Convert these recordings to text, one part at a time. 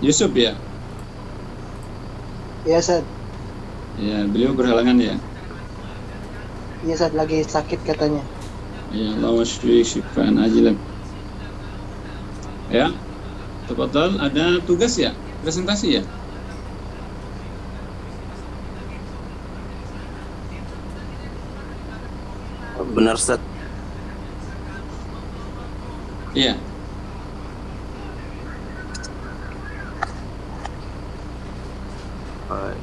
Yusuf ya? Iya, Ustaz. Ya, beliau berhalangan ya? Iya, Ustaz, lagi sakit katanya. Ya, Allah syfi syifaan ajilan. Ya, tafadhal, ada tugas ya? Presentasi ya? Benar, Ustaz. Iya.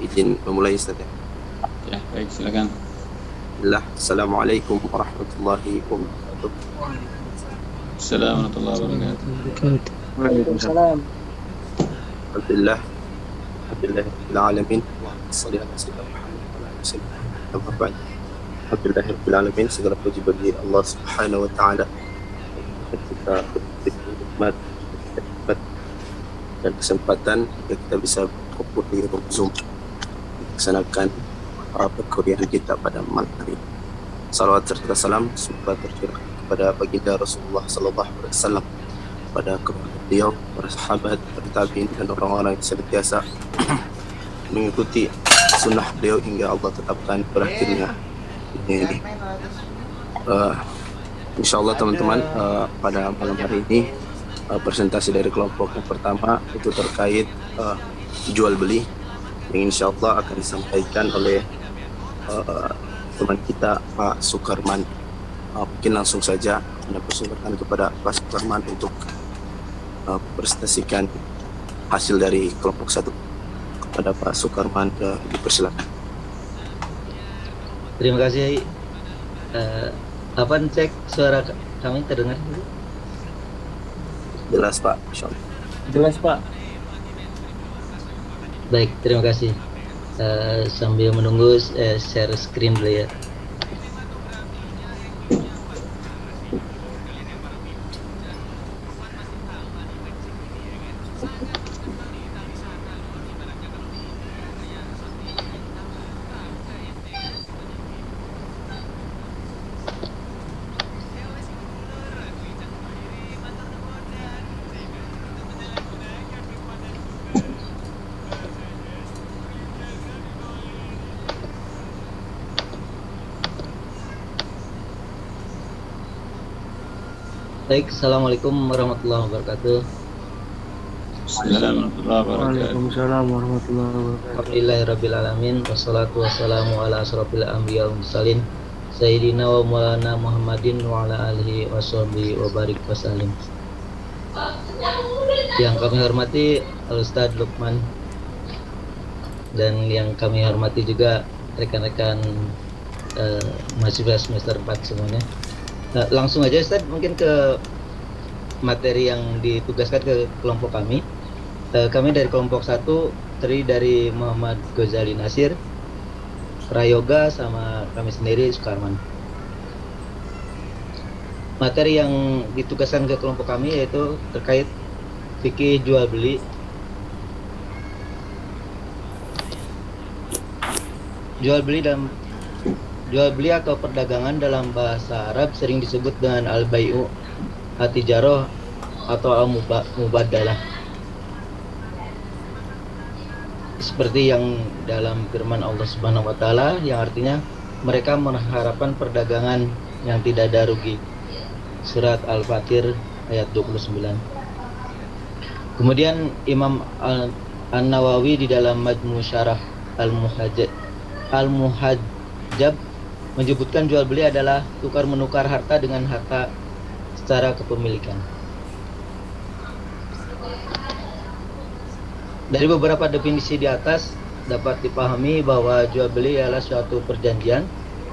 Izin memulai, Ustaz ya. Ya, baik, silakan. Assalamualaikum warahmatullahi wabarakatuh. Assalamualaikum warahmatullahi wabarakatuh. Waalaikumsalam. Alhamdulillah rabbil alamin. Wassalatu wassalamu ala rasulillah. Amma ba'd. Alhamdulillah rabbil alamin. Segala puji bagi Allah Subhanahu wa taala. Kita diberi nikmat dan kesempatan kita bisa berkumpul di room Zoom melaksanakan perkuliahan kita pada malam hari. Salawat serta salam semoga tercurah kepada baginda Rasulullah sallallahu alaihi wasallam, pada keluarga beliau, para sahabat, para tabi'in dan orang-orang yang senantiasa mengikuti sunnah beliau hingga Allah tetapkan berakhirnya ini. InsyaAllah teman-teman, pada malam hari ini presentasi dari kelompok yang pertama itu terkait jual beli yang insyaallah akan disampaikan oleh teman kita Pak Sukarman. Mungkin langsung saja Anda persilakan kepada Pak Sukarman untuk presentasikan hasil dari kelompok satu. Kepada Pak Sukarman dipersilakan. Terima kasih. Apaan cek suara kami terdengar? Jelas Pak, insyaallah. Jelas, Pak. Baik, terima kasih. Sambil menunggu share screen dulu ya. Baik, assalamualaikum warahmatullahi wabarakatuh. Assalamualaikum warahmatullahi wabarakatuh. Waalaikumsalam warahmatullahi wabarakatuh. Alhamdulillahirabbil alamin, wassalatu wassalamu ala asrofil anbiya wal mursalin sayyidina wa maulana Muhammadin wa ala alihi washabihi wa barik wasallim. Yang kami hormati Al-Ustadz Lukman dan yang kami hormati juga rekan-rekan mahasiswa semester 4 semuanya. Langsung aja Ustaz, mungkin ke materi yang ditugaskan ke kelompok kami. Kami dari kelompok 1 terdiri dari Muhammad Ghazali Nasir, Prayoga, sama kami sendiri Sukarman. Materi yang ditugaskan ke kelompok kami yaitu terkait fikih jual beli. Jual beli atau perdagangan dalam bahasa Arab sering disebut dengan al-bai'u, at-tijarah atau al-mubadalah. Seperti yang dalam firman Allah Subhanahu wa taala yang artinya mereka mengharapkan perdagangan yang tidak ada rugi. Surat Al-Fatir ayat 29. Kemudian Imam An-Nawawi di dalam Majmu' Syarah Al-Muhajjab menyebutkan jual beli adalah tukar menukar harta dengan harta secara kepemilikan. Dari beberapa definisi di atas dapat dipahami bahwa jual beli adalah suatu perjanjian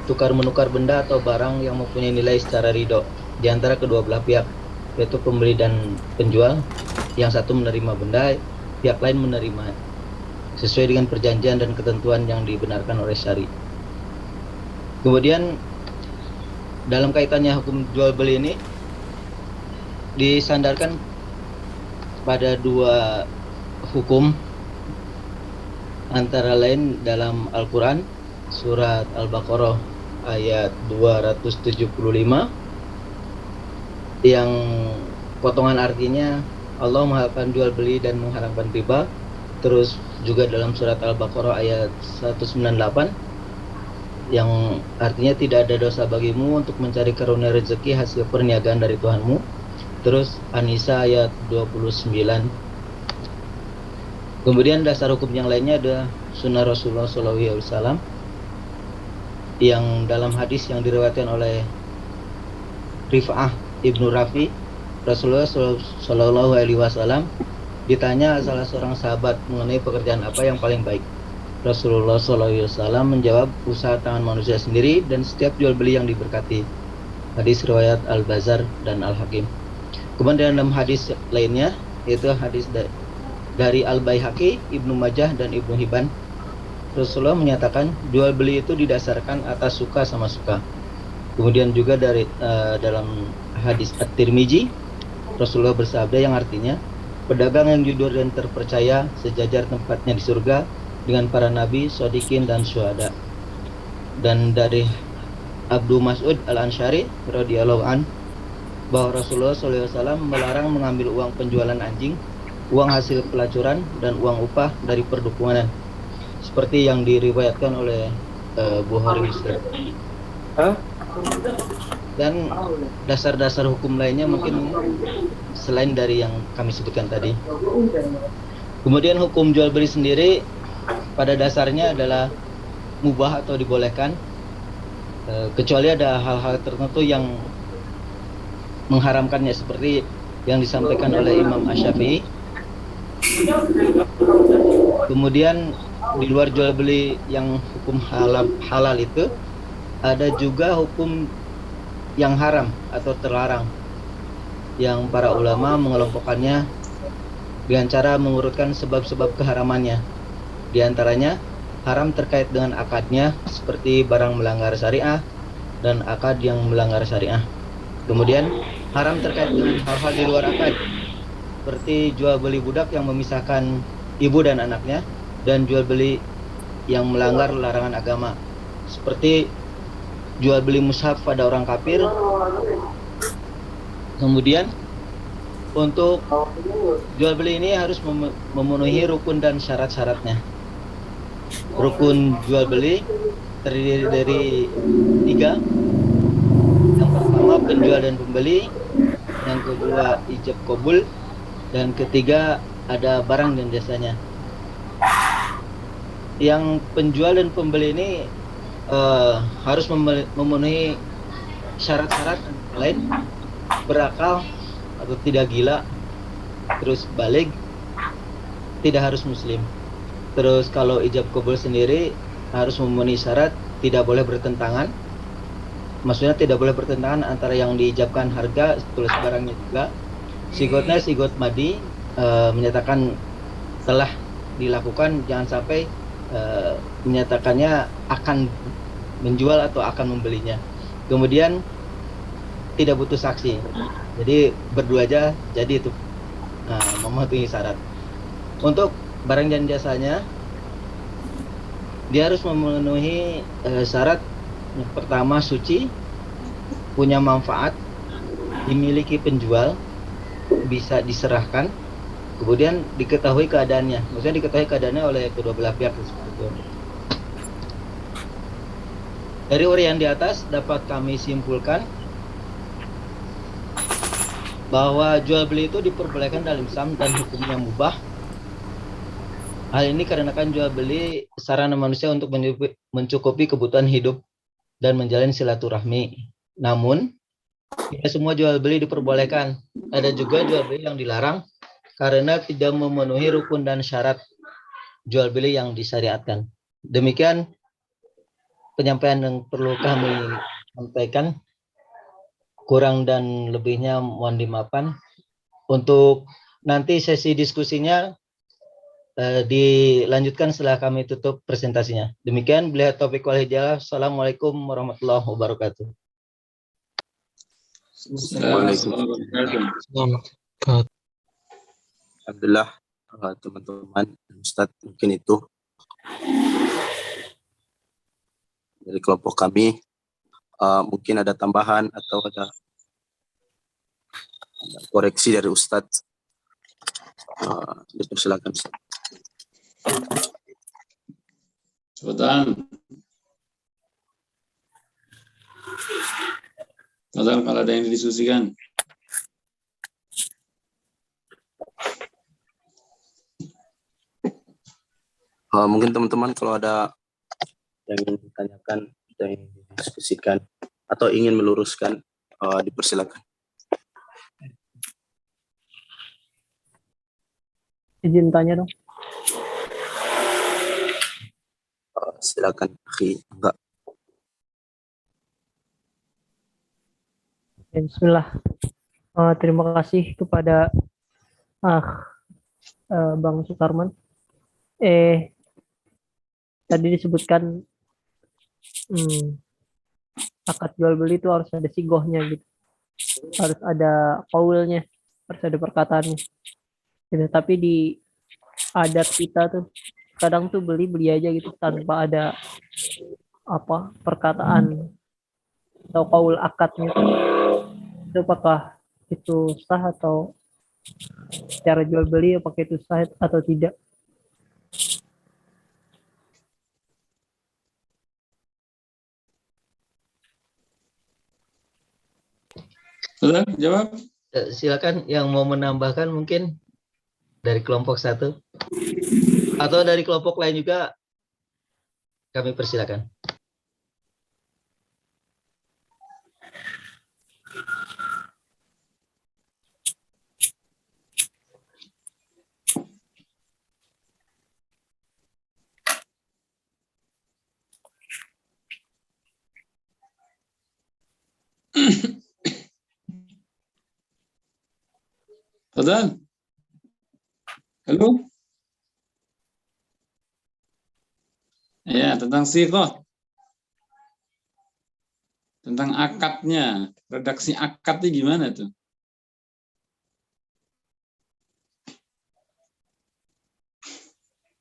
tukar menukar benda atau barang yang mempunyai nilai secara ridho di antara kedua belah pihak, yaitu pembeli dan penjual. Yang satu menerima benda, pihak lain menerima sesuai dengan perjanjian dan ketentuan yang dibenarkan oleh syari. Kemudian dalam kaitannya hukum jual beli ini disandarkan pada dua hukum, antara lain dalam Al-Quran surat Al-Baqarah ayat 275 yang potongan artinya Allah menghalalkan jual beli dan mengharamkan riba. Terus juga dalam surat Al-Baqarah ayat 198 yang artinya tidak ada dosa bagimu untuk mencari karunia rezeki hasil perniagaan dari Tuhanmu. Terus An-Nisa ayat 29. Kemudian dasar hukum yang lainnya ada sunnah Rasulullah SAW yang dalam hadis yang diriwayatkan oleh Rif'ah Ibnu Rafi, Rasulullah SAW ditanya salah seorang sahabat mengenai pekerjaan apa yang paling baik. Rasulullah SAW menjawab, usaha tangan manusia sendiri dan setiap jual beli yang diberkati. Hadis riwayat Al-Bazar dan Al-Hakim. Kemudian dalam hadis lainnya, yaitu hadis dari Al-Baihaqi, Ibnu Majah dan Ibnu Hibban, Rasulullah menyatakan jual beli itu didasarkan atas suka sama suka. Kemudian juga dari dalam hadis At-Tirmizi, Rasulullah bersabda yang artinya, pedagang yang jujur dan terpercaya sejajar tempatnya di surga dengan para nabi, shodiqin dan syuhada. Dan dari Abdu Mas'ud Al-Ansyari radhiyallahu an, bahwa Rasulullah SAW melarang mengambil uang penjualan anjing, uang hasil pelacuran dan uang upah dari perdukunan, seperti yang diriwayatkan oleh Bukhari Muslim. Dan dasar-dasar hukum lainnya mungkin selain dari yang kami sebutkan tadi. Kemudian hukum jual beli sendiri pada dasarnya adalah mubah atau dibolehkan, kecuali ada hal-hal tertentu yang mengharamkannya, seperti yang disampaikan oleh Imam Asy-Syafi'i. Kemudian di luar jual beli yang hukum halal itu ada juga hukum yang haram atau terlarang, yang para ulama mengelompokkannya dengan cara mengurutkan sebab-sebab keharamannya. Di antaranya haram terkait dengan akadnya, seperti barang melanggar syariah dan akad yang melanggar syariah. Kemudian haram terkait dengan hal-hal di luar akad, seperti jual beli budak yang memisahkan ibu dan anaknya, dan jual beli yang melanggar larangan agama, seperti jual beli mushaf pada orang kafir. Kemudian untuk jual beli ini harus memenuhi rukun dan syarat-syaratnya. Rukun jual beli terdiri dari 3. Yang pertama penjual dan pembeli, yang kedua ijab qabul, dan ketiga ada barang dan jasanya. Yang penjual dan pembeli ini harus memenuhi syarat-syarat lain, berakal atau tidak gila, terus balik, tidak harus muslim. Terus kalau ijab qabul sendiri harus memenuhi syarat, tidak boleh bertentangan. Maksudnya tidak boleh bertentangan antara yang diijabkan harga tulis barangnya juga. Sigotnya sigot madi, menyatakan telah dilakukan, jangan sampai menyatakannya akan menjual atau akan membelinya. Kemudian tidak butuh saksi, jadi berdua aja jadi itu memenuhi syarat. Untuk barang dan jasanya dia harus memenuhi syarat. Yang pertama suci, punya manfaat, dimiliki penjual, bisa diserahkan, kemudian diketahui keadaannya. Maksudnya diketahui keadaannya oleh kedua belah pihak. Dari uraian di atas dapat kami simpulkan bahwa jual beli itu diperbolehkan dalam Islam dan hukumnya mubah. Hal ini karena jual beli sarana manusia untuk mencukupi kebutuhan hidup dan menjalin silaturahmi. Namun tidak semua jual beli diperbolehkan. Ada juga jual beli yang dilarang karena tidak memenuhi rukun dan syarat jual beli yang disyariatkan. Demikian penyampaian yang perlu kami sampaikan. Kurang dan lebihnya mohon dimaafkan. Untuk nanti sesi diskusinya dilanjutkan setelah kami tutup presentasinya. Demikian, billahi taufiq wal hidayah. Assalamualaikum warahmatullahi wabarakatuh. Alhamdulillah, teman-teman, Ustadz, mungkin itu dari kelompok kami. Mungkin ada tambahan atau ada koreksi dari Ustadz. Dipersilakan. Cepetan. Padahal kalau ada yang didiskusikan. Mungkin teman-teman kalau ada yang ingin ditanyakan, yang ingin didiskusikan, atau ingin meluruskan, dipersilakan. Izin tanya dong. Silakan, akhi. Enggak. Bismillah. Terima kasih kepada Bang Sukarman. Tadi disebutkan akad jual beli itu harus ada sigohnya gitu, harus ada qaulnya, harus ada perkataannya gitu. Tapi di adat kita tuh kadang tuh beli aja gitu tanpa ada perkataan atau qaul akadnya tuh. Itu apakah itu sah atau secara jual beli apakah itu sah atau tidak? Sudah jawab? Silakan yang mau menambahkan mungkin dari kelompok satu atau dari kelompok lain juga kami persilakan. Sudah? Halo? Ya, tentang sighah. Tentang akadnya. Redaksi akadnya gimana tuh?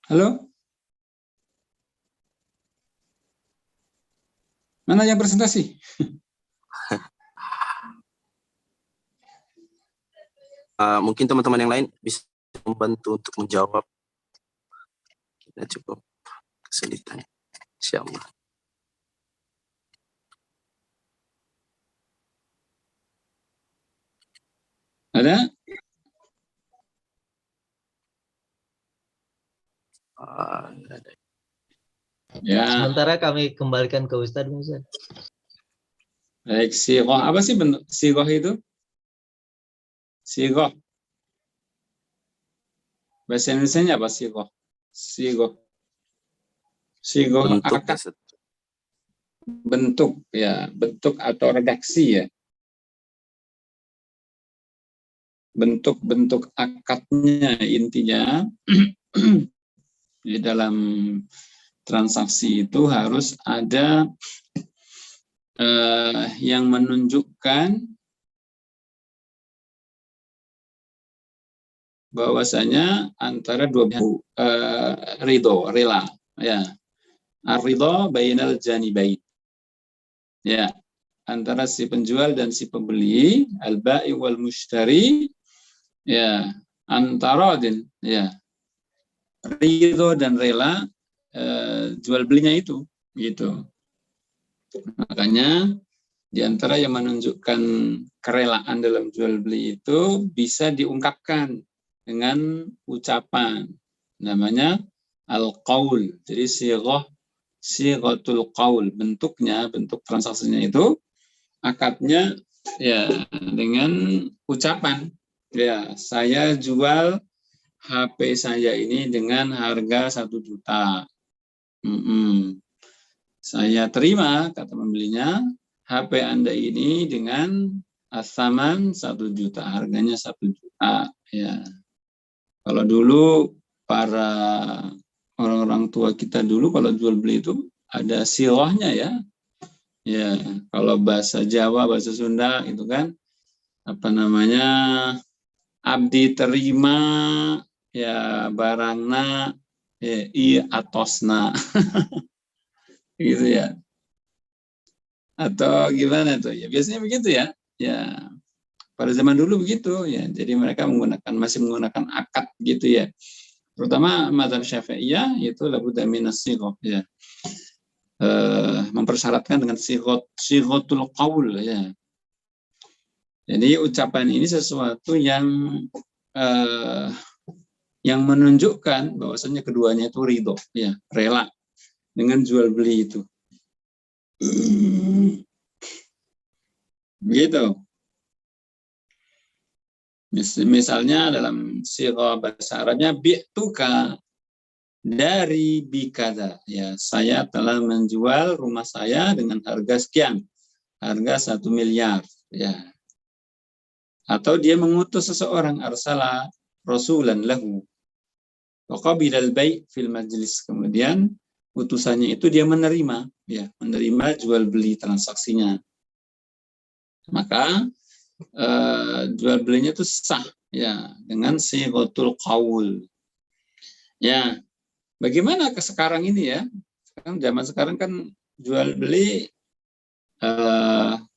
Halo? Mana yang presentasi? Mungkin teman-teman yang lain bisa membantu untuk menjawab. Kita cukup kesulitan. Insyaallah. Ada? Ada. Ya. Sementara kami kembalikan ke Ustadz. Baik, sighah. Apa sih bentuk sighah itu? Sighah. Bahasa Indonesianya apa sighah? Sighah. Sighah akad. Bentuk ya, bentuk atau redaksi ya. Bentuk-bentuk akadnya intinya di dalam transaksi itu harus ada yang menunjukkan bahwasanya antara dua pihak ridho, rela, ya. Ar-ridho bainal janibain. Ya, antara si penjual dan si pembeli, al-ba'i wal mushtari, ya, antara ya. Ridho dan rela jual belinya itu, gitu. Makanya di antara yang menunjukkan kerelaan dalam jual beli itu bisa diungkapkan dengan ucapan, namanya al-qaul. Jadi sighatul qaul, bentuknya, bentuk transaksinya itu akadnya ya dengan ucapan. Ya, saya jual HP saya ini dengan harga 1 juta. Saya terima, kata pembelinya, HP Anda ini dengan asaman 1 juta, harganya 1 juta. Ya. Kalau dulu para orang-orang tua kita dulu kalau jual beli itu ada sighahnya ya. Ya, kalau bahasa Jawa, bahasa Sunda itu kan apa namanya? Abdi terima ya barangna ya, i atosna. Gitu ya. Atau gimana tuh ya? Biasanya begitu ya. Ya. pada zaman dulu begitu ya. Jadi mereka masih menggunakan akad gitu ya. Terutama mazhab Syafi'iyah itu labudda minas sighah ya. Mempersyaratkan dengan sighatul qaul ya. Jadi ucapan ini sesuatu yang menunjukkan bahwasanya keduanya itu ridho ya, rela dengan jual beli itu. Begitu. Misalnya dalam sirah bahasa Arabnya bi'tuka dari bikada ya, saya telah menjual rumah saya dengan harga sekian, harga 1 miliar ya. Atau dia mengutus seseorang, arsala rasulan lahu wa qabila al-bai' fil majlis, kemudian utusannya itu dia menerima ya, menerima jual beli transaksinya, maka jual belinya itu sah ya dengan sighatul qaul ya. Bagaimana ke sekarang ini ya, zaman sekarang kan jual beli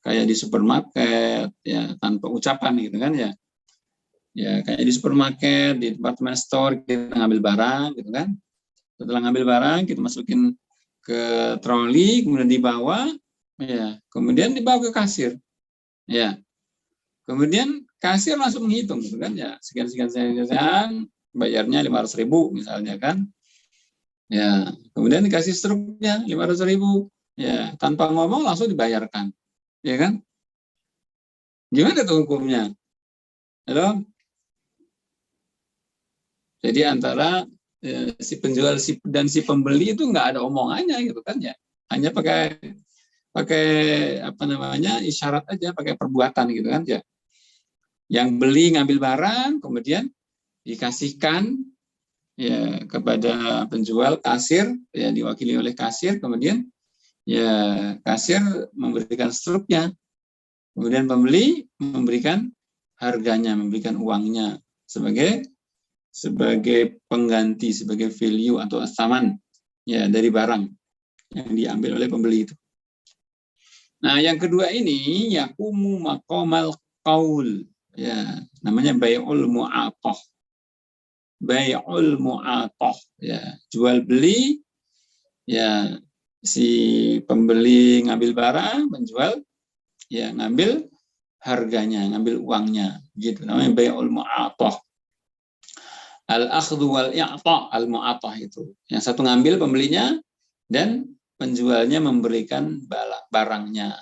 kayak di supermarket ya, tanpa ucapan gitu kan ya. Ya kayak di supermarket, di department store kita ngambil barang gitu kan. Setelah ngambil barang kita masukin ke troli, kemudian dibawa ya, kemudian dibawa ke kasir. Ya. Kemudian kasir langsung menghitung gitu kan ya, sekian bayarnya 500.000 misalnya kan. Ya, kemudian dikasih struknya 500.000 ya, tanpa ngomong langsung dibayarkan. Ya kan? Gimana tuh hukumnya? Halo? Jadi antara si penjual dan si pembeli itu nggak ada omongannya gitu kan ya. Hanya pakai apa namanya, isyarat aja, pakai perbuatan gitu kan ya. Yang beli ngambil barang, kemudian dikasihkan ya kepada penjual, kasir ya, diwakili oleh kasir, kemudian ya kasir memberikan struknya, kemudian pembeli memberikan harganya, memberikan uangnya sebagai pengganti, sebagai value atau asaman ya dari barang yang diambil oleh pembeli itu. Nah, yang kedua ini yaqumu maqamal qaul ya, namanya bai'ul mu'athah. Bai'ul mu'athah ya, jual beli ya, si pembeli ngambil barang, menjual ya ngambil harganya, ngambil uangnya gitu, namanya bai'ul mu'athah. Al-akhdhu wal i'ta' al-mu'athah itu. Yang satu ngambil pembelinya dan penjualnya memberikan barangnya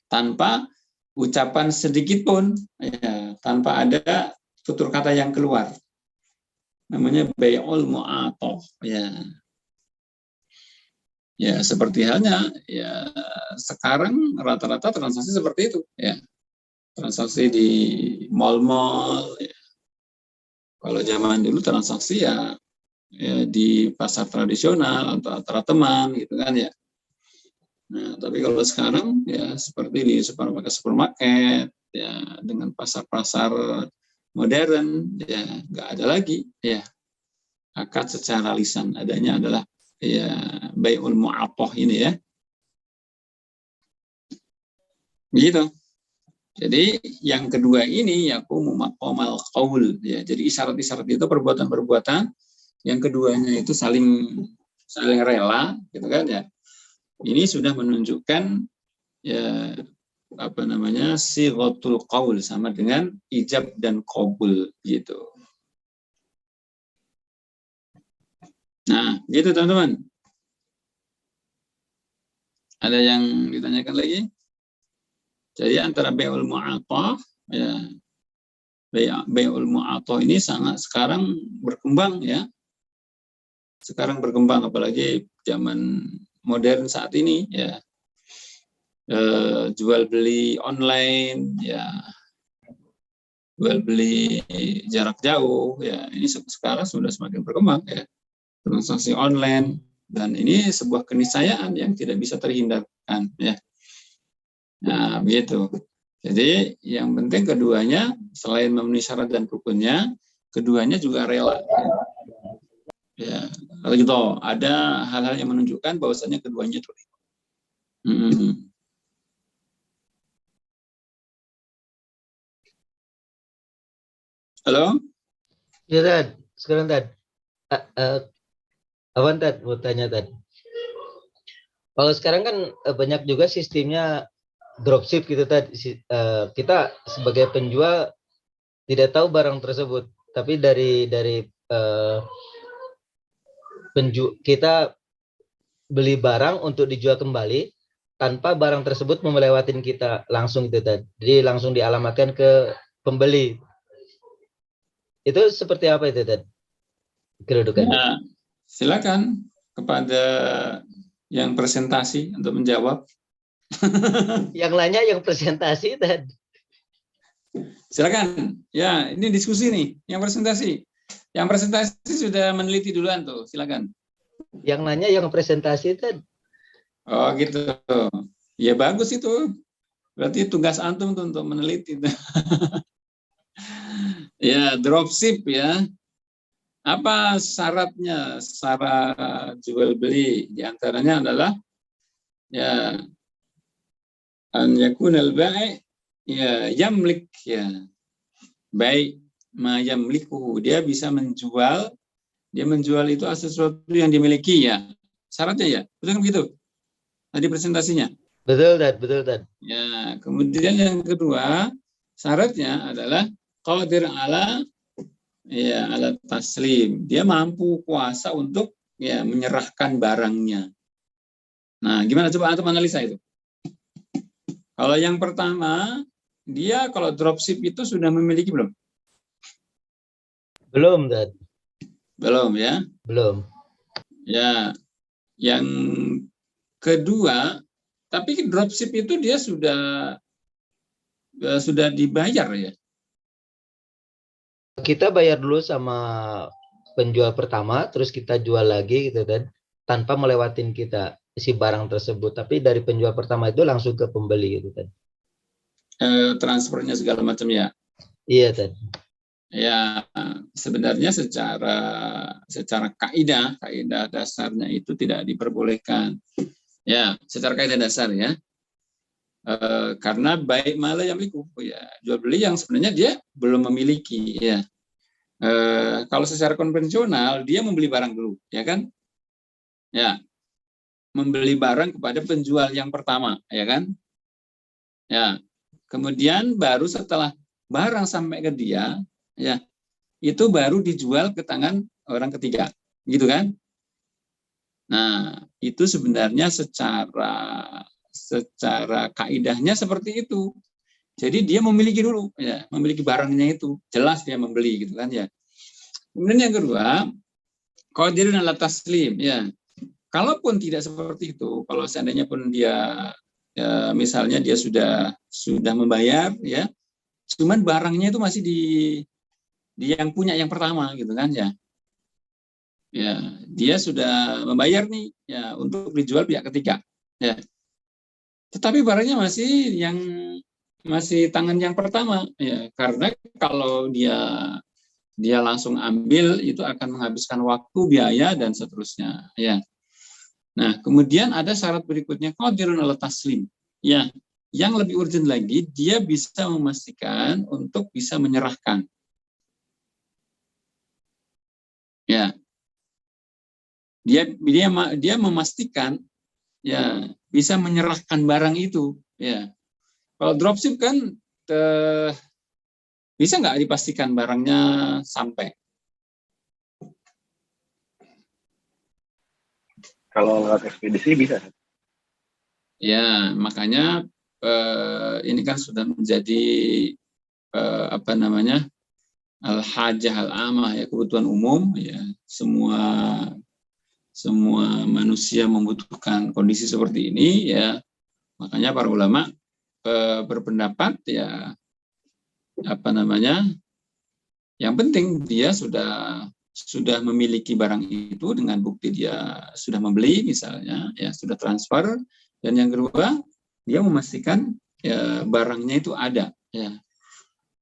tanpa ucapan sedikit pun ya, tanpa ada tutur kata yang keluar. Namanya bai'ul mu'athah ya. Ya, seperti halnya ya sekarang rata-rata transaksi seperti itu ya. Transaksi di mal-mal ya. Kalau zaman dulu transaksi ya di pasar tradisional atau antara teman gitu kan ya. Nah, tapi kalau sekarang ya seperti di supermarket ya, dengan pasar-pasar modern ya nggak ada lagi ya akad secara lisan, adanya adalah ya bai'ul mu'athah ini ya. Begitu. Jadi yang kedua ini yaqumu maqamal qaul ya. Jadi isyarat-isyarat itu perbuatan-perbuatan yang keduanya itu saling rela gitu kan ya. Ini sudah menunjukkan ya apa namanya, sighatul qaul, sama dengan ijab dan qabul gitu. Nah, gitu teman-teman. Ada yang ditanyakan lagi? Jadi antara bai'ul mu'athah ya, bai'ul mu'athah ini sangat sekarang berkembang ya. Sekarang berkembang apalagi zaman modern saat ini ya. Jual beli online ya, jual beli jarak jauh ya, ini sekarang sudah semakin berkembang ya, transaksi online, dan ini sebuah keniscayaan yang tidak bisa terhindarkan ya. Nah, begitu. Jadi yang penting keduanya selain memenuhi syarat dan rukunnya, keduanya juga rela. Ya, kalau gitu ada hal-hal yang menunjukkan bahwasanya keduanya itu rela. Halo? Ya Tad, sekarang Tad. Awan Tad, mau tanya Tad. Kalau sekarang kan banyak juga sistemnya dropship gitu Tad. Kita sebagai penjual tidak tahu barang tersebut, tapi dari kita beli barang untuk dijual kembali tanpa barang tersebut melewatin kita langsung gitu Tad. Jadi langsung dialamatkan ke pembeli. Itu seperti apa itu Tad? Kedudukannya. Ya, silakan kepada yang presentasi untuk menjawab. Yang nanya yang presentasi Tad. Silakan. Ya, ini diskusi nih, yang presentasi. Yang presentasi sudah meneliti duluan tuh, silakan. Yang nanya yang presentasi Tad. Oh gitu. Ya bagus itu. Berarti tugas antum tuh untuk meneliti. Ya, dropship ya. Apa syaratnya? Syarat jual beli di antaranya adalah ya an yakunal bai' ya yamlik ya. Baik ma yamliku, dia bisa menjual, dia menjual itu sesuatu yang dimiliki ya. Syaratnya ya. Betul kan begitu? Tadi presentasinya. Betul Tad, betul Tad. Ya, kemudian yang kedua, syaratnya adalah qadir ala ya ala taslim. Dia mampu kuasa untuk ya menyerahkan barangnya. Nah, gimana coba antum analisa itu? Kalau yang pertama, dia kalau dropship itu sudah memiliki belum? Belum Tad. Belum ya. Belum. Ya, yang kedua, tapi dropship itu dia sudah dibayar ya. Kita bayar dulu sama penjual pertama, terus kita jual lagi gitu dan tanpa melewatin kita si barang tersebut. Tapi dari penjual pertama itu langsung ke pembeli gitu kan. Transfernya segala macam ya. Iya Tad. Ya, sebenarnya secara kaidah dasarnya itu tidak diperbolehkan. Ya, secara kaidah dasar ya. Karena baik malah yang memiliki ya, jual beli yang sebenarnya dia belum memiliki ya. Kalau secara konvensional dia membeli barang dulu, ya kan? Ya, membeli barang kepada penjual yang pertama, ya kan? Ya, kemudian baru setelah barang sampai ke dia, ya, itu baru dijual ke tangan orang ketiga, gitu kan? Nah, itu sebenarnya secara kaidahnya seperti itu. Jadi dia memiliki dulu, ya, memiliki barangnya itu, jelas dia membeli, gitu kan ya. Kemudian yang kedua, qadirun ala taslim, ya. Kalaupun tidak seperti itu, kalau seandainya pun dia, ya, misalnya dia sudah membayar, ya, cuman barangnya itu masih di yang punya yang pertama, gitu kan ya. Ya, dia sudah membayar nih, ya, untuk dijual pihak ketiga, ya. Tetapi barangnya masih tangan yang pertama, ya, karena kalau dia langsung ambil itu akan menghabiskan waktu, biaya dan seterusnya, ya. Nah, kemudian ada syarat berikutnya qadirun ala taslim. Ya, yang lebih urgent lagi, dia bisa memastikan untuk bisa menyerahkan. Ya. Dia memastikan ya bisa menyerahkan barang itu, ya. Kalau dropship kan bisa nggak dipastikan barangnya sampai? Kalau lewat ekspedisi bisa. Ya, makanya ini kan sudah menjadi al-hajah al-amah ya, kebutuhan umum ya. Semua manusia membutuhkan kondisi seperti ini ya. Makanya para ulama berpendapat ya yang penting dia sudah memiliki barang itu dengan bukti dia sudah membeli misalnya, ya sudah transfer, dan yang kedua dia memastikan ya barangnya itu ada, ya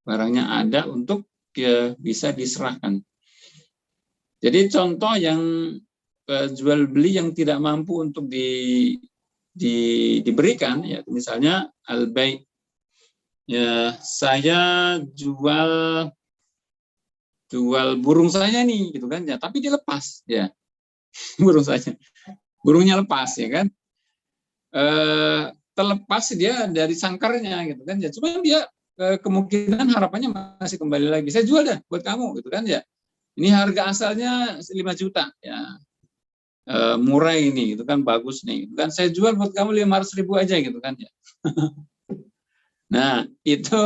barangnya ada untuk ya, bisa diserahkan. Jadi contoh yang jual beli yang tidak mampu untuk diberikan, ya misalnya al-bai', ya saya jual jual burung saya nih gitu kan ya, tapi dia lepas ya. Burung saya, burungnya lepas ya kan, terlepas dia dari sangkarnya gitu kan ya, cuma dia kemungkinan harapannya masih kembali lagi, saya jual dah buat kamu gitu kan ya, ini harga asalnya 5 juta ya, murah ini gitu kan, bagus nih gitu kan, saya jual buat kamu 500.000 aja gitu kan ya. Nah itu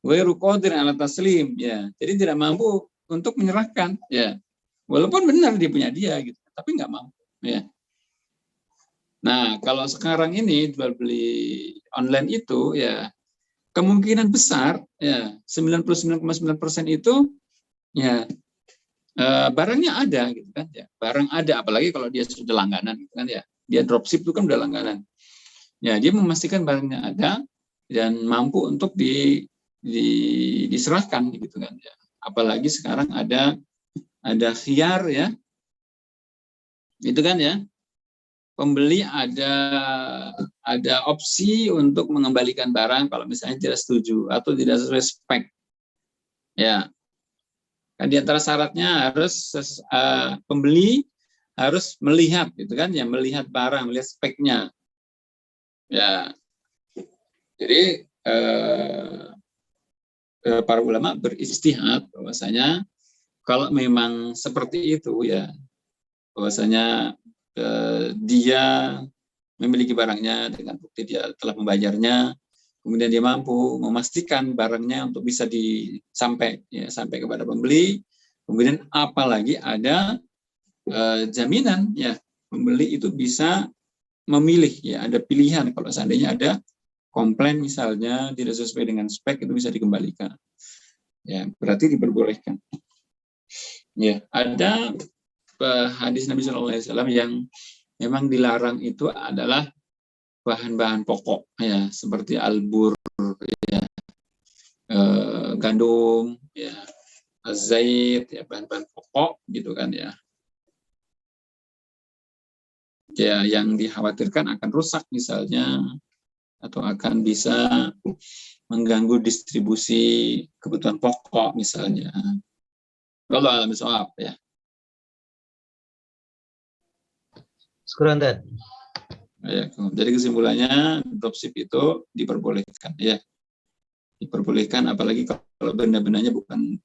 ghairu qadir ala taslim ya, jadi tidak mampu untuk menyerahkan ya, walaupun benar dia punya dia gitu, tapi nggak mampu ya. Nah kalau sekarang ini jual beli online itu ya, kemungkinan besar ya 99,9% itu ya barangnya ada gitu kan ya, barang ada, apalagi kalau dia sudah langganan gitu kan ya, dia dropship itu kan udah langganan ya, dia memastikan barangnya ada dan mampu untuk diserahkan gitu kan ya, apalagi sekarang ada khiyar ya, itu kan ya, pembeli ada opsi untuk mengembalikan barang kalau misalnya tidak setuju atau tidak sesuai spek ya. Kan di antara syaratnya harus pembeli harus melihat gitu kan ya, melihat barang, melihat speknya ya. Jadi para ulama beristihad bahwasanya kalau memang seperti itu ya, bahwasanya dia memiliki barangnya dengan bukti dia telah membayarnya, kemudian dia mampu memastikan barangnya untuk bisa sampai kepada pembeli, kemudian apalagi ada jaminan ya, pembeli itu bisa memilih ya, ada pilihan kalau seandainya ada komplain misalnya tidak sesuai dengan spek, itu bisa dikembalikan ya, berarti diperbolehkan ya. Ada hadis Nabi SAW yang memang dilarang itu adalah bahan-bahan pokok ya, seperti albur ya, gandum ya, azait ya, bahan-bahan pokok gitu kan ya, ya yang dikhawatirkan akan rusak misalnya, atau akan bisa mengganggu distribusi kebutuhan pokok misalnya. Kalau alam soal ya. Sekurang Tad. Ya, jadi kesimpulannya dropship itu diperbolehkan ya, diperbolehkan apalagi kalau benda-bendanya bukan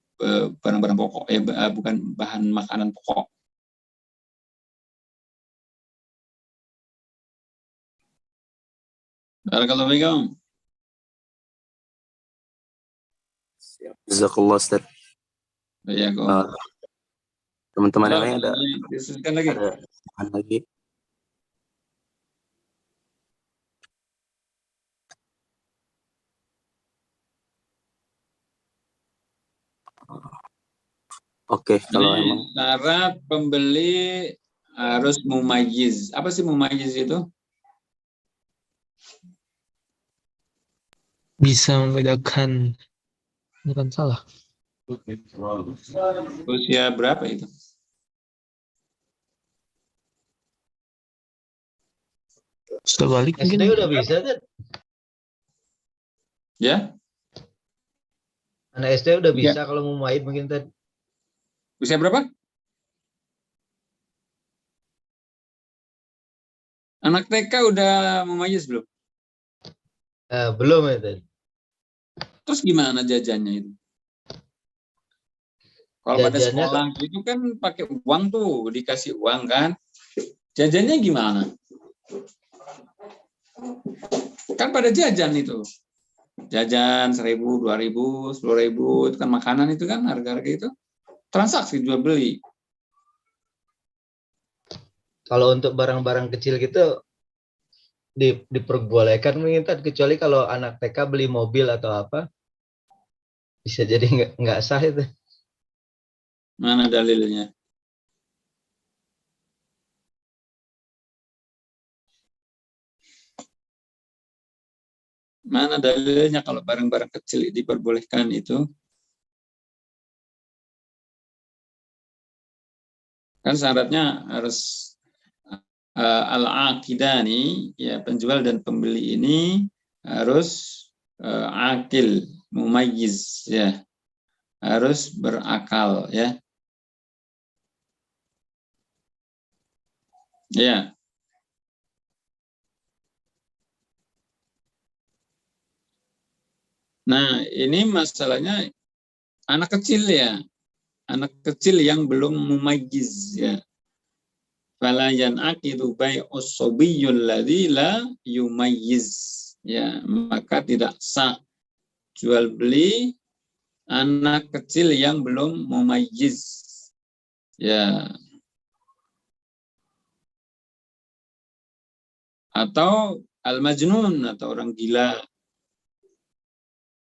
barang-barang pokok bukan bahan makanan pokok. Barakallahu fiikum. Jazakallah Ustaz. Ya, Teman-teman yang lain ada diskusikan lagi. Ada lagi. Oke, kalau emang syarat pembeli harus mumayyiz. Apa sih mumayyiz itu? Bisa membedakan, bukan salah. Usia berapa itu? Sudah balik SD mungkin. udah bisa Tad. Ya? Anak SD udah bisa Ya. kalau mau main mungkin Tad. Usia berapa? Anak TK udah mumayyiz belum? Belum ya Tad. Terus gimana jajannya itu? Kalau pada Jajannya sekolah itu kan pakai uang tuh, dikasih uang kan? Jajannya gimana? Kan pada jajan itu. Jajan 1.000, 2.000, 10.000, itu kan makanan itu kan harga-harga itu. Transaksi jual beli. Kalau untuk barang-barang kecil gitu diperbolehkan mungkin Tad, kecuali kalau anak TK beli mobil atau apa, bisa jadi nggak sah itu. Mana dalilnya? Mana dalilnya kalau barang-barang kecil diperbolehkan itu? Kan syaratnya harus al-aqidani, ya, penjual dan pembeli ini harus akil, mumayyiz ya. harus berakal ya. Ya. Nah, ini masalahnya anak kecil ya. Anak kecil yang belum mumayyiz ya. Fala yan'aqidu bai'us sabiyyul ladzi la yumayyiz. Ya, maka tidak sah jual beli anak kecil yang belum mumayyiz. Ya. Atau al-majnun atau orang gila.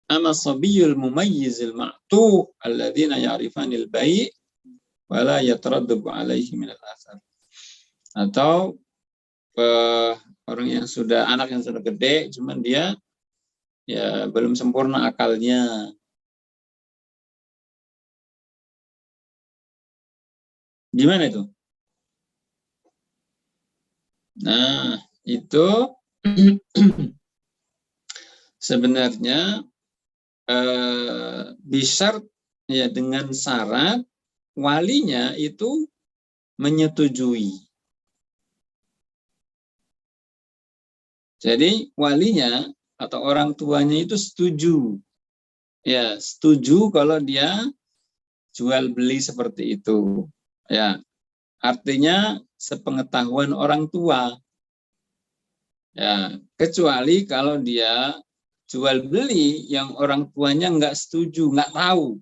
Ama sabiyul mumayyizil ma'tuh alladzina ya'rifanil bai' wala yataraddabu alaihi minal athar. Atau orang yang sudah, anak yang sudah gede, cuman dia ya belum sempurna akalnya. Gimana itu? Nah, itu sebenarnya bisa ya dengan syarat walinya itu menyetujui. Jadi walinya atau orang tuanya itu setuju. Ya, setuju kalau dia jual beli seperti itu. Ya, artinya sepengetahuan orang tua. Ya, kecuali kalau dia jual beli yang orang tuanya nggak setuju, nggak tahu.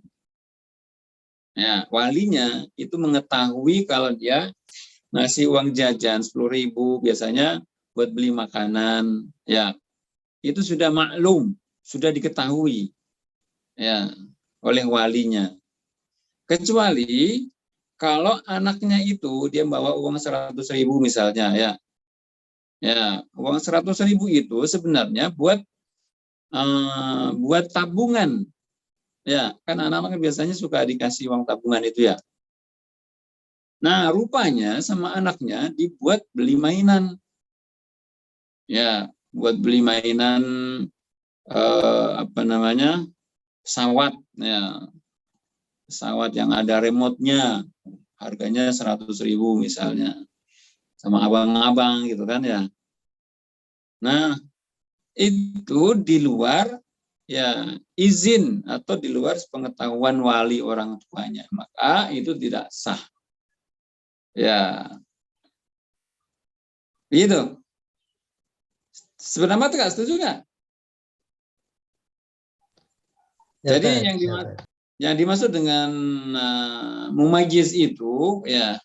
Ya, walinya itu mengetahui kalau dia ngasih uang jajan 10.000 biasanya buat beli makanan. Ya, itu sudah maklum, sudah diketahui ya oleh walinya. Kecuali kalau anaknya itu dia bawa uang 100.000 misalnya ya. Ya, uang 100.000 itu sebenarnya buat tabungan. Ya, kan anak-anak biasanya suka dikasih uang tabungan itu ya. Nah, rupanya sama anaknya dibuat beli mainan. Ya, buat beli mainan pesawat ya. Pesawat yang ada remote-nya. Harganya 100.000 misalnya. Sama abang-abang gitu kan ya. Nah, itu di luar ya izin atau di luar pengetahuan wali orang tuanya, maka itu tidak sah. Ya, gitu. Sebenarnya tidak setuju nggak? Ya, Jadi Ustaz. yang dimaksud dengan mumayyiz itu ya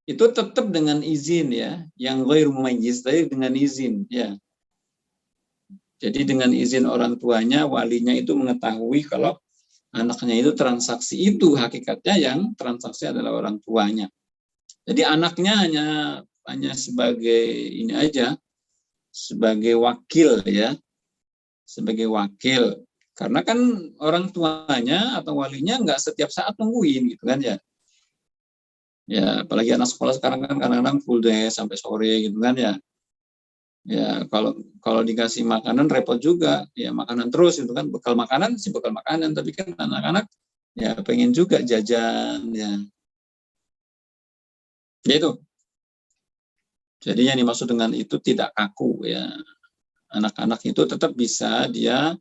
itu tetap dengan izin ya, yang ghair mumayyiz tadi dengan izin ya. Jadi dengan izin orang tuanya, walinya itu mengetahui kalau anaknya itu transaksi itu hakikatnya yang transaksi adalah orang tuanya. Jadi anaknya hanya sebagai ini aja, sebagai wakil ya, sebagai wakil. Karena kan orang tuanya atau walinya nggak setiap saat nungguin gitu kan ya. Ya apalagi anak sekolah sekarang kan kadang-kadang full day sampai sore gitu kan ya. Ya kalau dikasih makanan repot juga ya, makanan terus itu kan, bekal makanan sih bekal makanan, tapi kan anak-anak ya pengen juga jajan ya. Gitu. Jadi yang dimaksud dengan itu tidak kaku ya. Anak-anak itu tetap bisa dia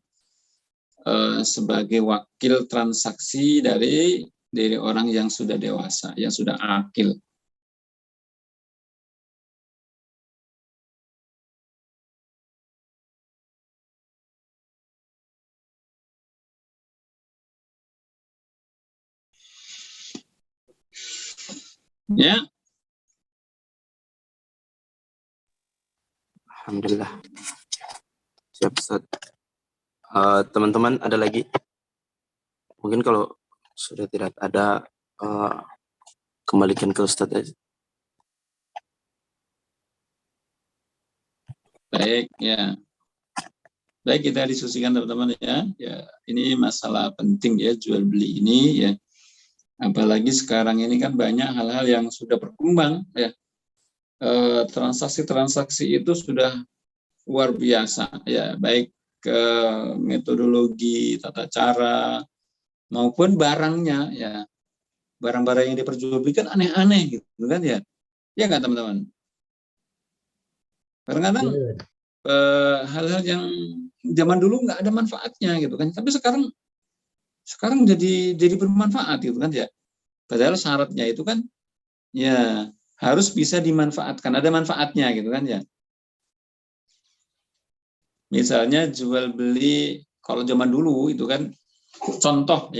sebagai wakil transaksi dari orang yang sudah dewasa, yang sudah akil. Ya. Alhamdulillah. Siap, Ustaz. Teman-teman ada lagi? Mungkin kalau sudah tidak ada, kembalikan ke Ustaz aja. Baik, ya. Baik, kita diskusikan teman-teman ya. Ya, ini masalah penting ya, jual beli ini ya. Apalagi sekarang ini kan banyak hal-hal yang sudah berkembang ya. Transaksi-transaksi itu sudah luar biasa ya, baik ke metodologi, tata cara, maupun barangnya, ya. Barang-barang yang diperjualbelikan aneh-aneh gitu kan ya. Ya nggak teman-teman? Kadang-kadang hal-hal yang zaman dulu nggak ada manfaatnya gitu kan, tapi sekarang jadi bermanfaat gitu kan ya. Padahal syaratnya itu kan ya harus bisa dimanfaatkan, ada manfaatnya gitu kan ya. Misalnya jual beli, kalau zaman dulu itu kan contoh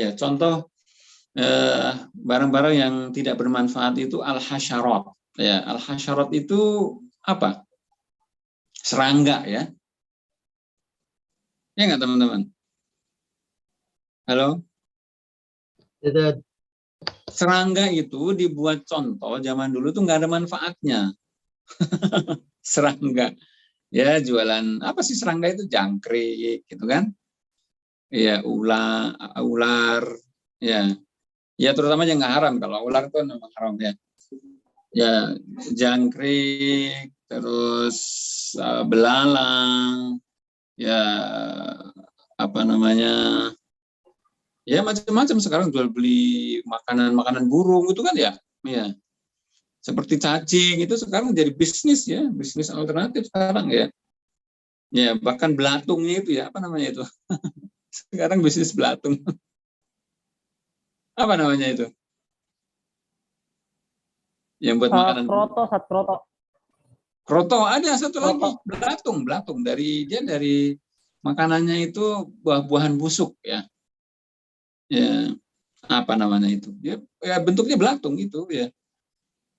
barang-barang yang tidak bermanfaat itu al-hasyarat. Ya, al-hasyarat itu apa? Serangga ya. Ya nggak teman-teman? Halo? Serangga itu dibuat contoh zaman dulu tuh nggak ada manfaatnya. Serangga. Ya jualan apa sih serangga itu? Jangkrik gitu kan? Ya ular ya. Ya terutama yang nggak haram, kalau ular itu memang haram ya. Ya jangkrik, terus belalang, ya apa namanya, ya macam-macam sekarang jual beli makanan burung itu kan ya, ya seperti cacing itu sekarang jadi bisnis ya, bisnis alternatif sekarang ya, ya bahkan belatungnya itu ya apa namanya itu, sekarang bisnis belatung, apa namanya itu, yang buat makanan. Kroto ada satu lagi, belatung dari makanannya itu buah-buahan busuk ya. Ya, apa namanya itu? Ya bentuknya belatung itu ya.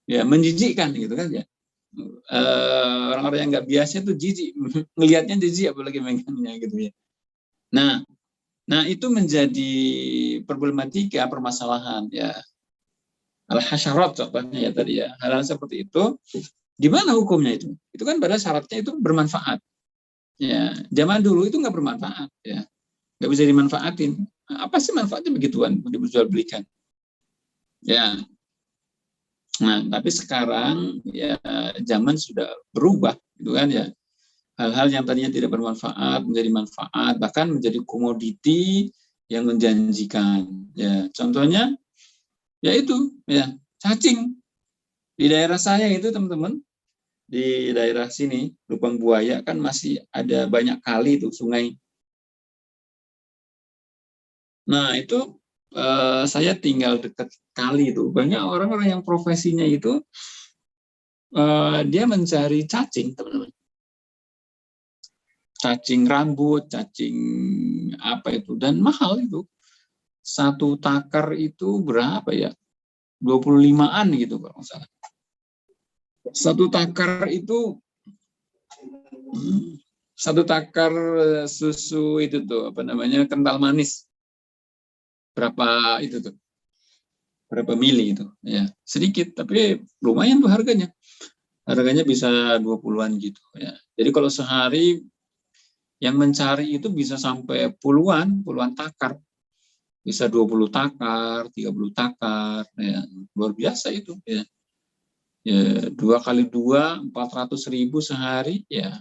Ya menjijikkan gitu kan ya. Orang-orang yang nggak biasa itu jijik, ngelihatnya jijik apalagi megangnya gitu ya. Nah itu menjadi problematika permasalahan ya. Al-hasyarat contohnya ya tadi ya. Hal-hal seperti itu di mana hukumnya itu? Itu kan pada syaratnya itu bermanfaat. Ya, zaman dulu itu nggak bermanfaat, ya, nggak bisa dimanfaatin. Nah, apa sih manfaatnya begituan diperjualbelikan? Ya, nah tapi sekarang ya zaman sudah berubah, gitu kan ya. Hal-hal yang tadinya tidak bermanfaat menjadi manfaat, bahkan menjadi komoditi yang menjanjikan. Ya, contohnya, yaitu ya cacing di daerah saya itu teman-teman. Di daerah sini, Lubang Buaya kan masih ada banyak kali itu sungai. Nah itu saya tinggal dekat kali itu. Banyak orang-orang yang profesinya itu dia mencari cacing, teman-teman. Cacing rambut, cacing apa itu, dan mahal itu. Satu takar itu berapa ya? 25-an gitu kalau nggak salah. Satu takar itu susu itu tuh apa namanya, kental manis, berapa itu tuh, berapa mili itu ya, sedikit tapi lumayan tuh harganya bisa 20-an gitu ya. Jadi kalau sehari yang mencari itu bisa sampai puluhan takar, bisa 20 takar, 30 takar ya, luar biasa itu ya. Ya 2 kali 2 400.000 sehari ya,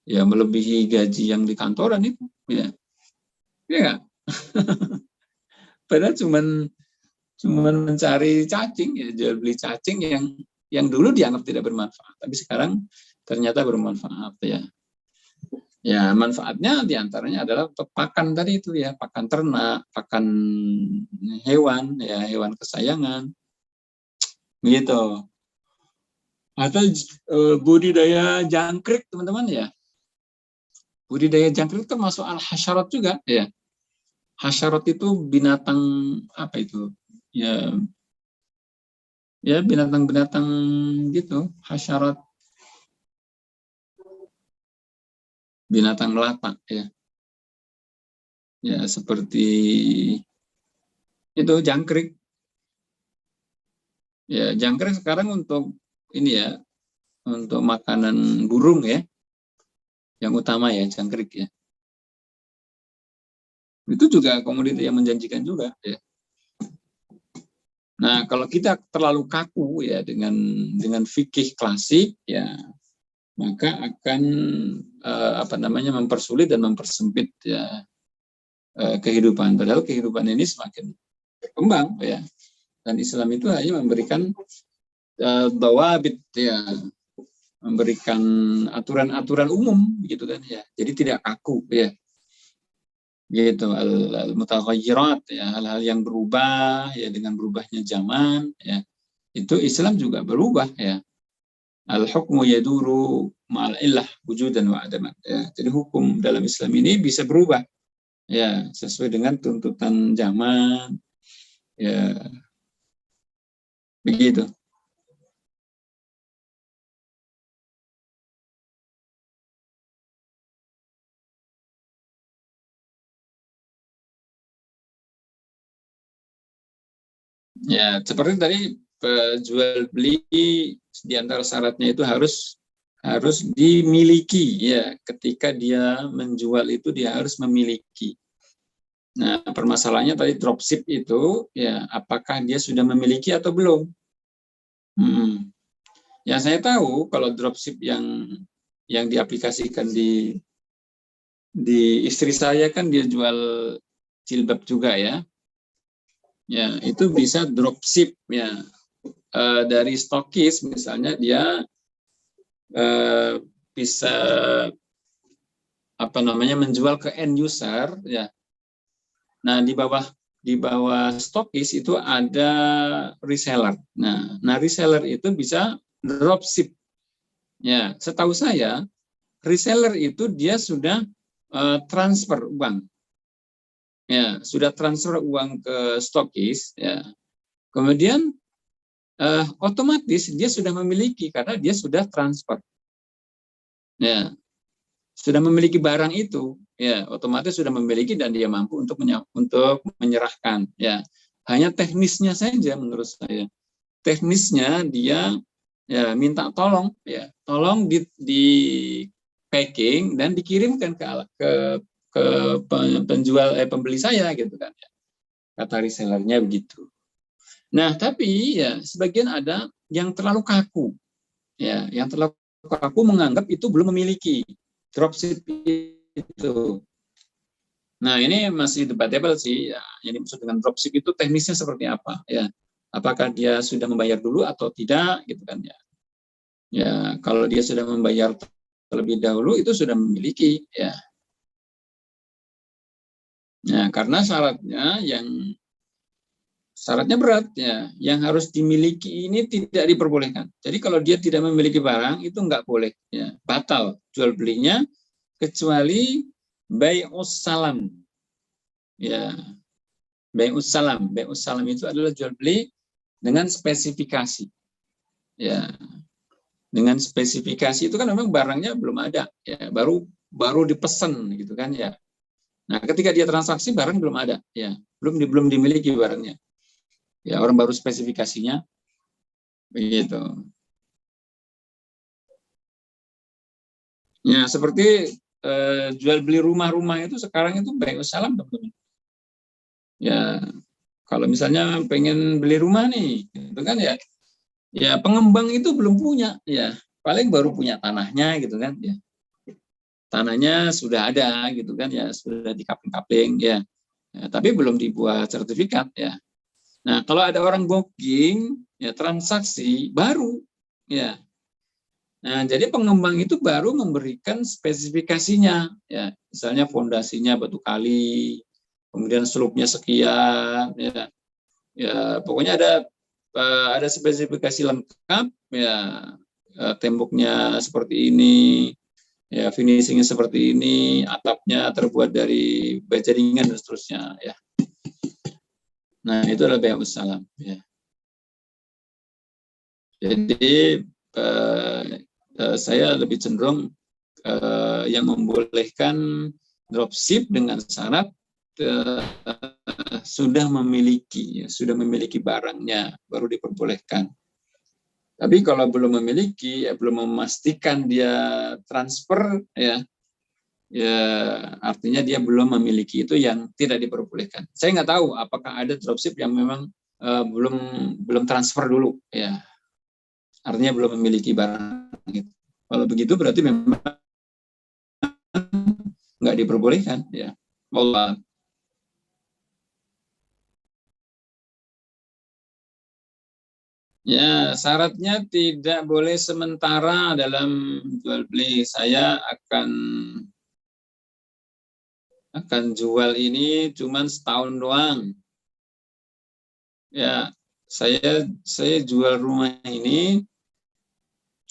ya melebihi gaji yang di kantoran itu ya. Ya padahal cuman mencari cacing ya, jual beli cacing yang dulu dianggap tidak bermanfaat, tapi sekarang ternyata bermanfaat ya. Ya manfaatnya diantaranya adalah untuk pakan tadi itu ya, pakan ternak, pakan hewan ya, hewan kesayangan gitu. Atau budidaya jangkrik teman-teman ya. Budidaya jangkrik termasuk al-hasyarat juga ya. Hasyarat itu binatang apa itu? Ya binatang-binatang gitu, hasyarat, binatang melata ya. Ya seperti itu jangkrik. Ya jangkrik sekarang untuk ini ya, untuk makanan burung ya. Yang utama ya jangkrik ya. Itu juga komoditi yang menjanjikan juga ya. Nah, kalau kita terlalu kaku ya dengan fikih klasik ya, maka akan mempersulit dan mempersempit ya kehidupan. Padahal kehidupan ini semakin berkembang, ya. Dan Islam itu hanya memberikan dawabit, ya, memberikan aturan-aturan umum, gitu kan, ya. Jadi tidak kaku, ya. Gitu, al-mutaghayyirat, ya, hal-hal yang berubah, ya, dengan berubahnya zaman, ya. Itu Islam juga berubah, ya. Al-hukmu yaduru ma'al illah wujudan wa adaman, ya. Jadi hukum dalam Islam ini bisa berubah, ya, sesuai dengan tuntutan zaman, ya, begitu. Ya, seperti tadi jual beli di antara syaratnya itu harus dimiliki, ya. Ketika dia menjual itu dia harus memiliki. Nah, permasalahannya tadi dropship itu, ya, apakah dia sudah memiliki atau belum? Yang saya tahu kalau dropship yang diaplikasikan di istri saya kan dia jual jilbab juga, ya. Ya, itu bisa dropship, ya. Dari stokis misalnya dia bisa menjual ke end user, ya. Nah, di bawah stokis itu ada reseller. Nah reseller itu bisa dropship. Ya, setahu saya reseller itu dia sudah transfer uang. Ya, sudah transfer uang ke stokis, ya. Kemudian otomatis dia sudah memiliki karena dia sudah transfer. Ya, sudah memiliki barang itu, ya, otomatis sudah memiliki dan dia mampu untuk menyerahkan, ya. Hanya teknisnya saja menurut saya. Teknisnya dia, ya, minta tolong, ya, tolong di packing dan dikirimkan ke pembeli saya, gitu kan, ya. Kata resellernya begitu. Nah, tapi ya sebagian ada yang terlalu kaku, ya, yang terlalu kaku menganggap itu belum memiliki dropship itu. Nah, ini masih debatable sih, ya. Yang dimaksud dengan dropship itu teknisnya seperti apa, ya? Apakah dia sudah membayar dulu atau tidak, gitu kan, ya? Ya, kalau dia sudah membayar terlebih dahulu itu sudah memiliki, ya. Nah, karena syaratnya berat, ya, yang harus dimiliki ini tidak diperbolehkan. Jadi kalau dia tidak memiliki barang itu nggak boleh, ya, batal jual belinya kecuali bai'us salam, ya. Bai'us salam itu adalah jual beli dengan spesifikasi, ya. Dengan spesifikasi itu kan memang barangnya belum ada, ya, baru dipesan, gitu kan, ya. Nah, ketika dia transaksi barang belum ada, ya, belum dimiliki barangnya. Ya, orang baru spesifikasinya, begitu. Ya, seperti jual beli rumah-rumah itu sekarang itu bai'us salam, teman-teman. Ya, kalau misalnya pengen beli rumah nih, gitu kan, ya. Ya, pengembang itu belum punya, ya. Paling baru punya tanahnya, gitu kan, ya. Tanahnya sudah ada, gitu kan, ya, sudah dikapling-kapling, ya. Ya, tapi belum dibuat sertifikat, ya. Nah, kalau ada orang booking, ya, transaksi baru, ya. Nah, jadi pengembang itu baru memberikan spesifikasinya, ya. Misalnya fondasinya batu kali, kemudian slope-nya sekian, ya. Ya, pokoknya ada spesifikasi lengkap, ya. Temboknya seperti ini, ya, finishingnya seperti ini, atapnya terbuat dari baja ringan dan seterusnya, ya. Nah, itu adalah bai'us salam, ya. Jadi saya lebih cenderung yang membolehkan dropship dengan syarat sudah memiliki barangnya baru diperbolehkan. Tapi kalau belum memiliki, ya, belum memastikan dia transfer, ya, ya, artinya dia belum memiliki, itu yang tidak diperbolehkan. Saya nggak tahu apakah ada dropship yang memang belum transfer dulu, ya, artinya belum memiliki barang. Kalau begitu berarti memang nggak diperbolehkan, ya. Allah. Ya, syaratnya tidak boleh sementara dalam jual beli. Saya akan jual ini cuman setahun doang. Ya, saya jual rumah ini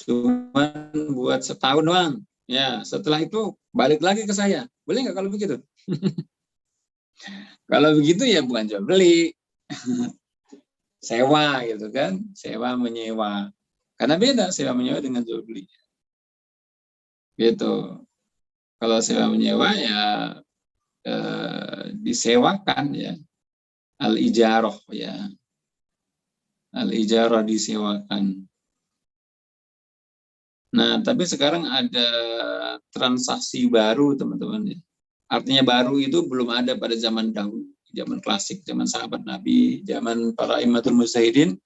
cuman buat setahun doang. Ya, setelah itu balik lagi ke saya. Boleh nggak kalau begitu? Kalau begitu ya bukan jual beli. Sewa gitu kan, sewa menyewa. Karena beda sewa menyewa dengan jual beli. Gitu. Kalau sewa menyewa ya disewakan ya, al-ijarah ya. Al-ijarah disewakan. Nah, tapi sekarang ada transaksi baru, teman-teman. Artinya baru itu belum ada pada zaman dahulu, zaman klasik, zaman sahabat Nabi, zaman para imamatul mujtahidin,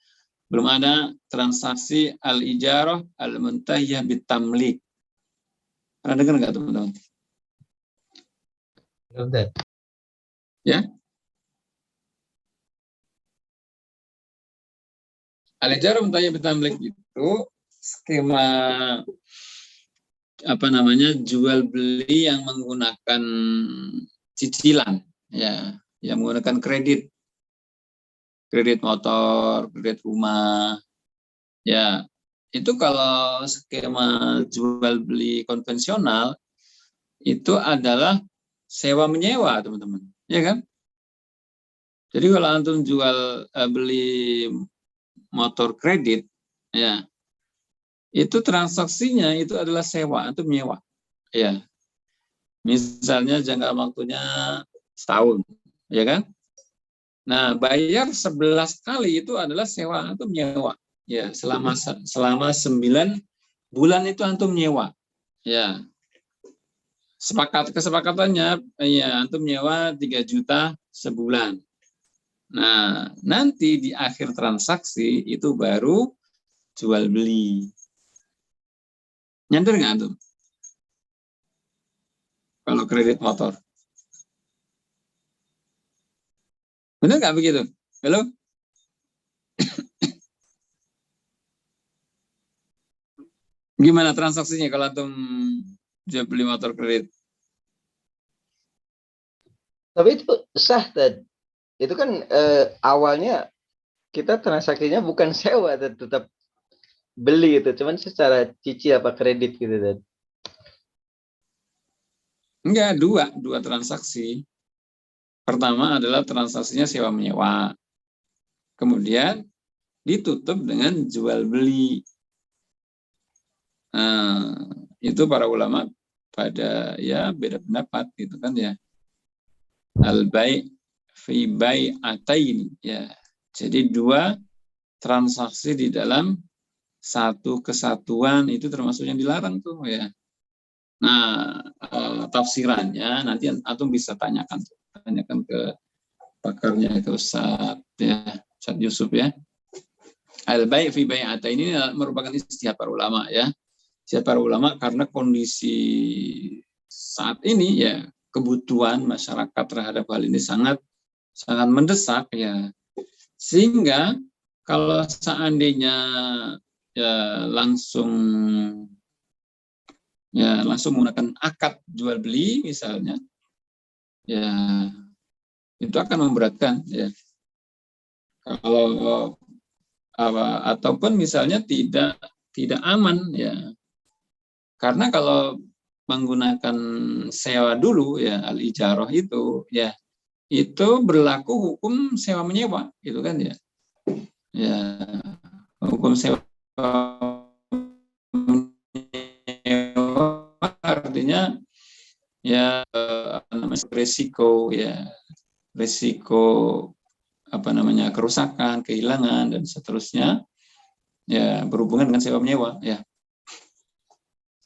belum ada transaksi al-ijarah al-muntahiyah bitamlik. Pernah dengar nggak, teman-teman? Ustaz. Ya. Al-ijarah muntahiyah bitamlik itu skema jual beli yang menggunakan cicilan, ya, yang menggunakan kredit motor, kredit rumah, ya. Itu kalau skema jual beli konvensional itu adalah sewa menyewa, teman-teman, ya kan? Jadi kalau antum jual beli motor kredit, ya, itu transaksinya itu adalah sewa atau menyewa, ya. Misalnya jangka waktunya setahun, ya kan? Nah, bayar 11 kali itu adalah sewa atau menyewa, ya. Selama 9 bulan itu antum menyewa, ya. Kesepakatannya, ya, antum menyewa 3 juta sebulan. Nah, nanti di akhir transaksi itu baru jual beli. Nyadar nggak antum? Kalau kredit motor. Benar nggak begitu? Halo? Gimana transaksinya kalau antum jual beli motor kredit? Tapi itu sah, Tad. Itu kan awalnya kita transaksinya bukan sewa, Tad, tetap beli itu, cuman secara cicil apa kredit gitu, Tad. Enggak, dua transaksi. Pertama adalah transaksinya sewa menyewa. Kemudian ditutup dengan jual beli. Nah, itu para ulama pada ya beda pendapat gitu kan ya. Al-bai' fi bai'atain, ya. Jadi dua transaksi di dalam satu kesatuan itu termasuk yang dilarang tuh ya. Nah, tafsirannya nanti antum bisa tanyakan ke pakarnya, ke Ustaz ya, Ustaz Yusuf ya. Al-bai' fi bai'ata ini merupakan istihad para ulama ya. Istihad para ulama karena kondisi saat ini ya, kebutuhan masyarakat terhadap hal ini sangat mendesak ya. Sehingga kalau seandainya ya langsung menggunakan akad jual beli misalnya, ya itu akan memberatkan ya. Kalau ataupun misalnya tidak aman ya, karena kalau menggunakan sewa dulu ya, al-ijarah itu ya, itu berlaku hukum sewa menyewa gitu kan ya. Ya, hukum sewa artinya ya risiko kerusakan, kehilangan dan seterusnya ya berhubungan dengan sewa menyewa ya.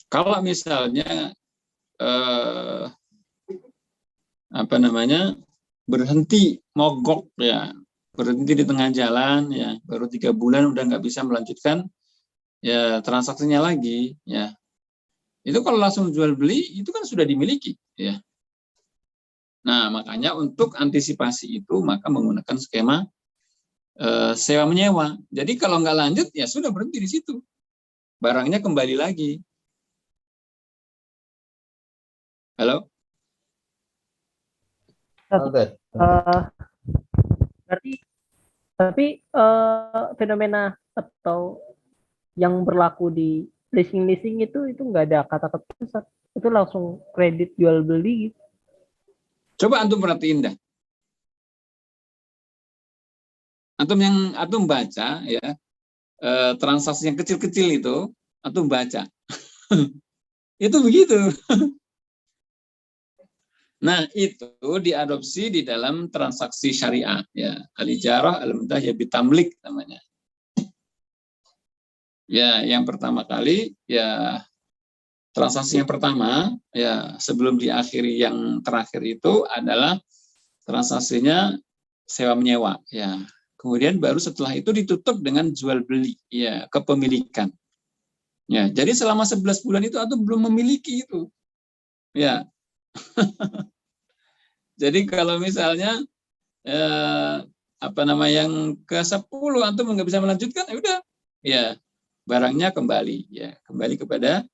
Kalau misalnya berhenti mogok ya, berhenti di tengah jalan ya, baru 3 bulan udah nggak bisa melanjutkan ya transaksinya lagi ya. Itu kalau langsung jual beli itu kan sudah dimiliki ya. Nah, makanya untuk antisipasi itu maka menggunakan skema sewa menyewa. Jadi kalau nggak lanjut ya sudah berhenti di situ. Barangnya kembali lagi. Halo? Albert. Berarti tapi fenomena atau yang berlaku di leasing itu nggak ada kata keputusan, itu langsung kredit jual beli gitu. Coba antum perhatiin dah. Antum baca ya, transaksi yang kecil-kecil itu antum baca. Itu begitu. Nah, itu diadopsi di dalam transaksi syariah ya. Al-ijarah al-mudahyah bitamlik namanya. Ya, yang pertama kali ya transaksi yang pertama ya sebelum diakhiri yang terakhir itu adalah transaksinya sewa menyewa ya. Kemudian baru setelah itu ditutup dengan jual beli ya, kepemilikan. Ya, jadi selama 11 bulan itu antum belum memiliki itu. Ya. Jadi kalau misalnya yang ke-10 antum nggak bisa melanjutkan, ya udah. Ya, barangnya kembali ya, kembali kepada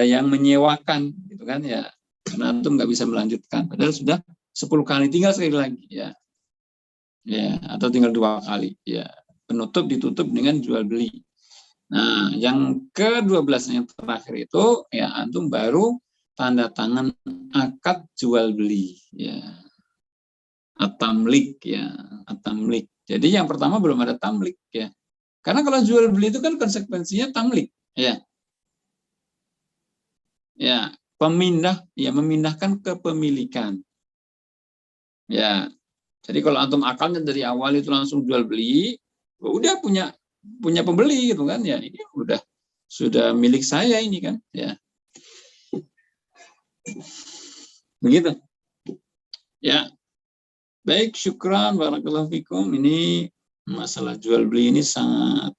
yang menyewakan gitu kan ya. Karena antum nggak bisa melanjutkan, padahal sudah 10 kali, tinggal sekali lagi ya. Ya, atau tinggal 2 kali ya. Penutup ditutup dengan jual beli. Nah, yang ke-12 yang terakhir itu ya antum baru tanda tangan akad jual beli ya. At-tamlik ya, at-tamlik. Jadi yang pertama belum ada tamlik ya. Karena kalau jual beli itu kan konsekuensinya tamlik ya. Ya, memindahkan kepemilikan. Ya. Jadi kalau antum akalnya dari awal itu langsung jual beli, udah punya pembeli gitu kan ya. Ini sudah milik saya ini kan ya. Begitu. Ya. Baik, syukran barakallahu fikum. Ini masalah jual beli ini sangat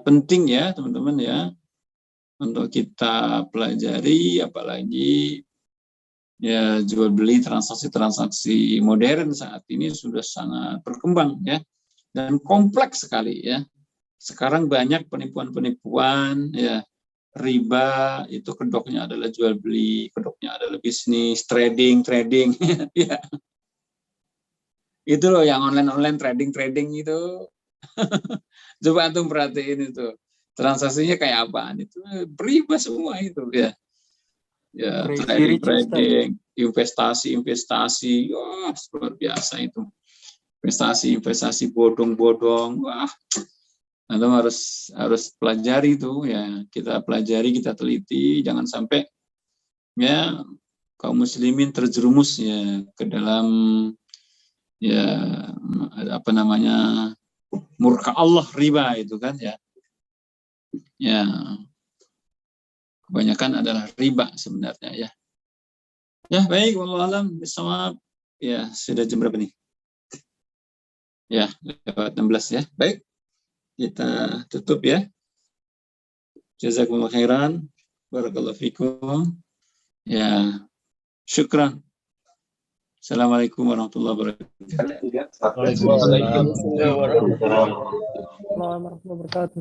penting ya, teman-teman ya. Untuk kita pelajari, apalagi ya jual beli transaksi modern saat ini sudah sangat berkembang ya. Dan kompleks sekali ya. Sekarang banyak penipuan-penipuan ya. Riba itu kedoknya adalah jual beli, kedoknya adalah bisnis, trading ya. Itu loh yang online trading itu. Coba antum perhatiin itu. Transaksinya kayak apaan itu? Beriba semua itu ya. Ya, trading, investasi. Wah, luar biasa itu. Investasi bodong-bodong. Wah. Antum harus pelajari itu ya. Kita pelajari, kita teliti, jangan sampai ya kaum muslimin terjerumus ya ke dalam ya murka Allah, riba itu kan ya. Ya, kebanyakan adalah riba sebenarnya ya. Ya, baik, wallahu alam bisawab. Ya, sudah jam berapa nih? Ya, lewat 16 ya. Baik. Kita tutup ya. Jazakumullah khairan. Barakallahu fikum. Ya, syukran. Assalamualaikum warahmatullahi wabarakatuh. Waalaikumsalam. Warahmatullahi wabarakatuh.